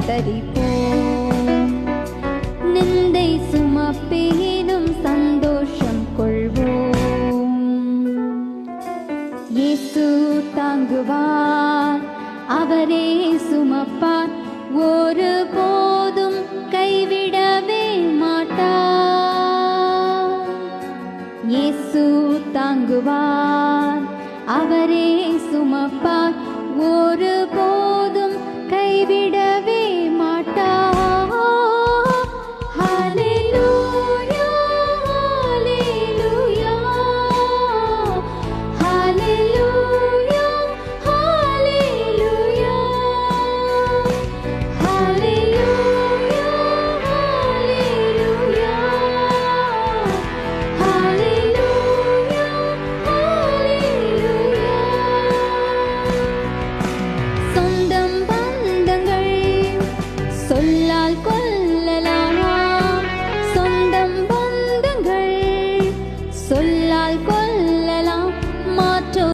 தரிப்போம். நிந்தை சுமப்பேனும் சந்தோஷம் கொள்வோம். இயேசு தாங்குவார், அவரே சுமப்பார், ஒரு போதும் கைவிடவே மாட்டார். இயேசு தாங்குவார், அவரே சுமப்பார், ஒரு போதும் கைவிடவே மாட்டார். ஹல்லேலூயா, ஹல்லேலூயா, ஹல்லேலூயா, ஹல்லேலூயா, ஹல்லேலூயா, ஹல்லேலூயா, ஹல்லேலூயா, ஹல்லேலூயா. சொந்தம் பந்தங்கள் சொல்லால் கொல்லலாம்,